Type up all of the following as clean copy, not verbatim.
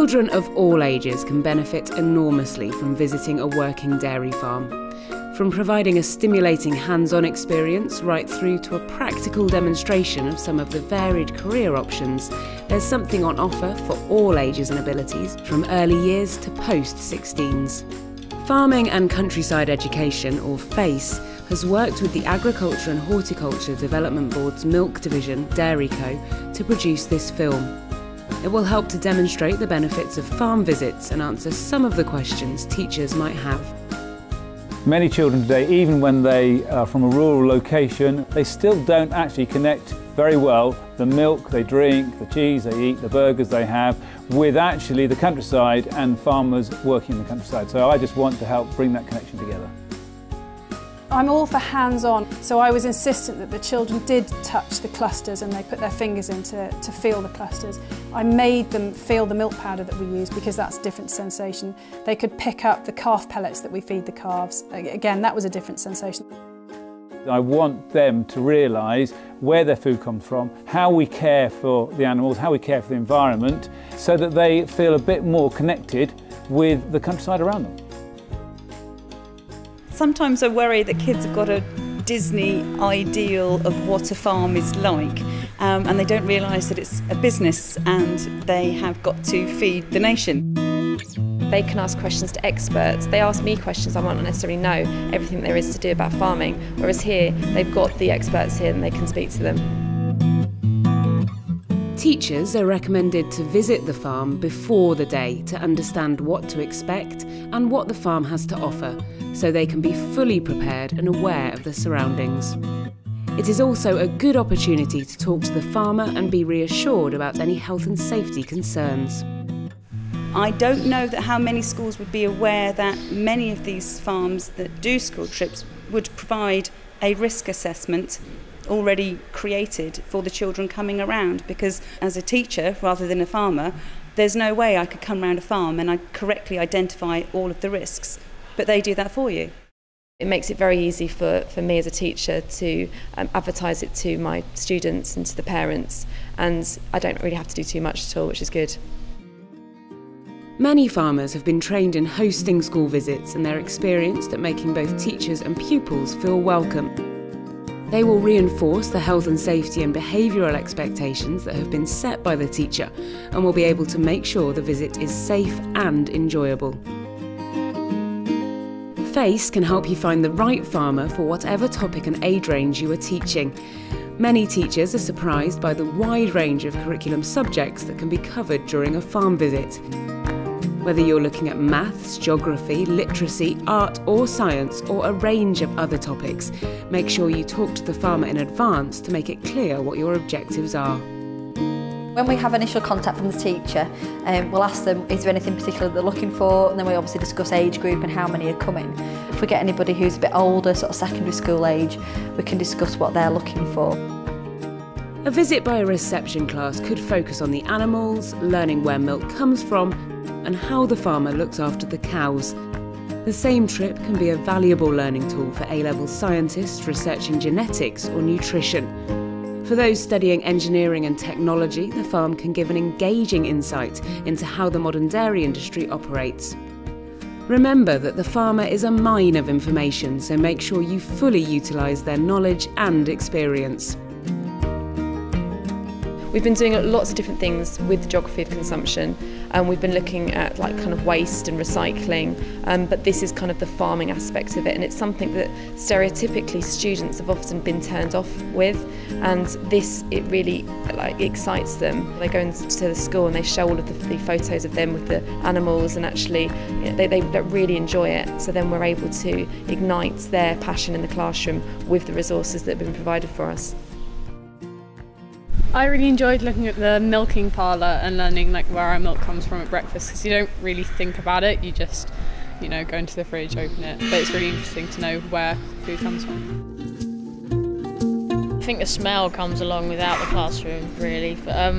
Children of all ages can benefit enormously from visiting a working dairy farm. From providing a stimulating hands-on experience right through to a practical demonstration of some of the varied career options, there's something on offer for all ages and abilities, from early years to post-16s. Farming and Countryside Education, or FACE, has worked with the Agriculture and Horticulture Development Board's Milk Division, Dairyco, to produce this film. It will help to demonstrate the benefits of farm visits and answer some of the questions teachers might have. Many children today, even when they are from a rural location, they still don't actually connect very well the milk they drink, the cheese they eat, the burgers they have, with actually the countryside and farmers working in the countryside. So I just want to help bring that connection together. I'm all for hands-on, so I was insistent that the children did touch the clusters and they put their fingers in to feel the clusters. I made them feel the milk powder that we use because that's a different sensation. They could pick up the calf pellets that we feed the calves. Again, that was a different sensation. I want them to realise where their food comes from, how we care for the animals, how we care for the environment, so that they feel a bit more connected with the countryside around them. Sometimes I worry that kids have got a Disney ideal of what a farm is like, and they don't realise that it's a business and they have got to feed the nation. They can ask questions to experts. They ask me questions I might not necessarily know everything there is to do about farming, whereas here they've got the experts here and they can speak to them. Teachers are recommended to visit the farm before the day to understand what to expect and what the farm has to offer, so they can be fully prepared and aware of the surroundings. It is also a good opportunity to talk to the farmer and be reassured about any health and safety concerns. I don't know that how many schools would be aware that many of these farms that do school trips would provide a risk assessment already created for the children coming around, because as a teacher rather than a farmer, there's no way I could come around a farm and I correctly identify all of the risks, but they do that for you. It makes it very easy for me as a teacher to advertise it to my students and to the parents, and I don't really have to do too much at all, which is good. Many farmers have been trained in hosting school visits and they're experienced at making both teachers and pupils feel welcome. They will reinforce the health and safety and behavioural expectations that have been set by the teacher and will be able to make sure the visit is safe and enjoyable. FACE can help you find the right farmer for whatever topic and age range you are teaching. Many teachers are surprised by the wide range of curriculum subjects that can be covered during a farm visit. Whether you're looking at maths, geography, literacy, art or science, or a range of other topics, make sure you talk to the farmer in advance to make it clear what your objectives are. When we have initial contact from the teacher, we'll ask them, is there anything particular they're looking for, and then we obviously discuss age group and how many are coming. If we get anybody who's a bit older, sort of secondary school age, we can discuss what they're looking for. A visit by a reception class could focus on the animals, learning where milk comes from, and how the farmer looks after the cows. The same trip can be a valuable learning tool for A-level scientists researching genetics or nutrition. For those studying engineering and technology, the farm can give an engaging insight into how the modern dairy industry operates. Remember that the farmer is a mine of information, so make sure you fully utilise their knowledge and experience. We've been doing lots of different things with the geography of consumption, and we've been looking at kind of waste and recycling, but this is kind of the farming aspect of it, and it's something that stereotypically students have often been turned off with, and it really excites them. They go into the school and they show all of the photos of them with the animals, and actually they really enjoy it, so then we're able to ignite their passion in the classroom with the resources that have been provided for us. I really enjoyed looking at the milking parlour and learning where our milk comes from at breakfast, because you don't really think about it, you just go into the fridge, open it, but it's really interesting to know where food comes from. I think the smell comes along without the classroom really, but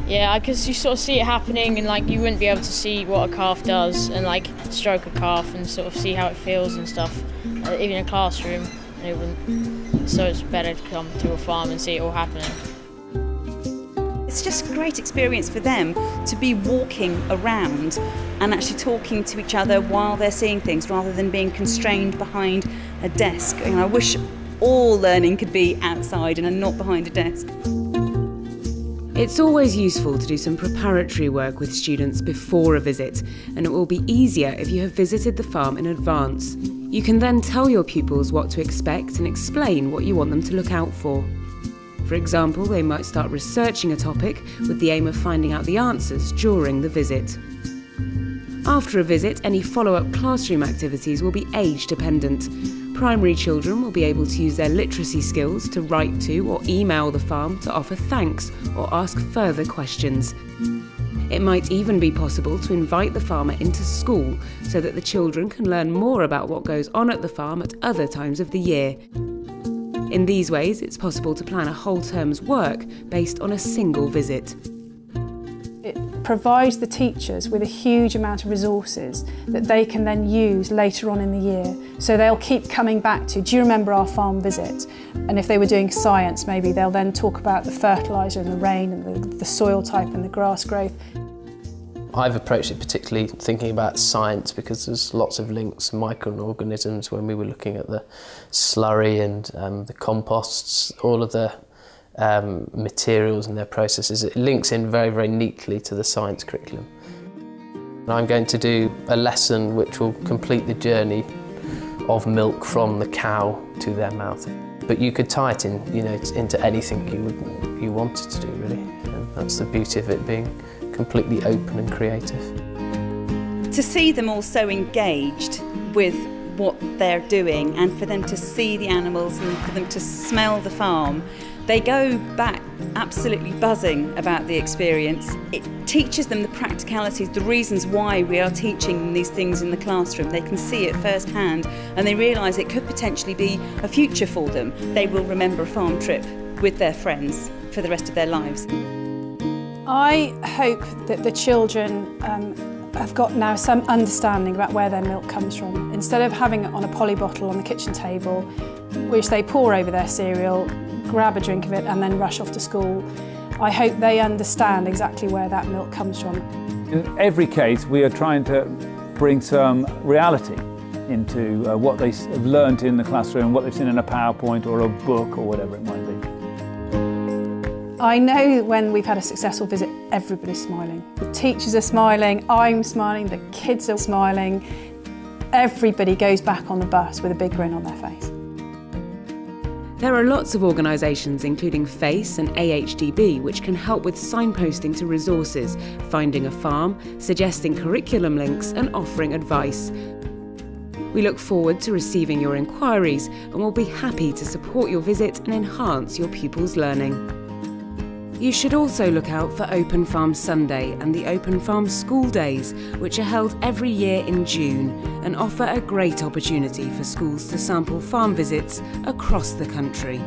yeah, because you sort of see it happening, and you wouldn't be able to see what a calf does and stroke a calf and sort of see how it feels and stuff, even in a classroom, so it's better to come to a farm and see it all happening. It's just a great experience for them to be walking around and actually talking to each other while they're seeing things, rather than being constrained behind a desk. And I wish all learning could be outside and not behind a desk. It's always useful to do some preparatory work with students before a visit, and it will be easier if you have visited the farm in advance. You can then tell your pupils what to expect and explain what you want them to look out for. For example, they might start researching a topic with the aim of finding out the answers during the visit. After a visit, any follow-up classroom activities will be age-dependent. Primary children will be able to use their literacy skills to write to or email the farm to offer thanks or ask further questions. It might even be possible to invite the farmer into school so that the children can learn more about what goes on at the farm at other times of the year. In these ways, it's possible to plan a whole term's work based on a single visit. It provides the teachers with a huge amount of resources that they can then use later on in the year. So they'll keep coming back to, do you remember our farm visit? And if they were doing science, maybe they'll then talk about the fertiliser and the rain and the soil type and the grass growth. I've approached it particularly thinking about science because there's lots of links, microorganisms, when we were looking at the slurry and the composts, all of the materials and their processes. It links in very, very neatly to the science curriculum. I'm going to do a lesson which will complete the journey of milk from the cow to their mouth. But you could tie it in, into anything you wanted to do, really. And that's the beauty of it being completely open and creative. To see them all so engaged with what they're doing, and for them to see the animals and for them to smell the farm, they go back absolutely buzzing about the experience. It teaches them the practicalities, the reasons why we are teaching them these things in the classroom. They can see it firsthand and they realise it could potentially be a future for them. They will remember a farm trip with their friends for the rest of their lives. I hope that the children have got now some understanding about where their milk comes from. Instead of having it on a poly bottle on the kitchen table, which they pour over their cereal, grab a drink of it and then rush off to school, I hope they understand exactly where that milk comes from. In every case, we are trying to bring some reality into what they have learnt in the classroom, what they've seen in a PowerPoint or a book or whatever it might be. I know when we've had a successful visit, everybody's smiling. The teachers are smiling, I'm smiling, the kids are smiling. Everybody goes back on the bus with a big grin on their face. There are lots of organisations, including FACE and AHDB, which can help with signposting to resources, finding a farm, suggesting curriculum links and offering advice. We look forward to receiving your inquiries and will be happy to support your visit and enhance your pupils' learning. You should also look out for Open Farm Sunday and the Open Farm School Days, which are held every year in June and offer a great opportunity for schools to sample farm visits across the country.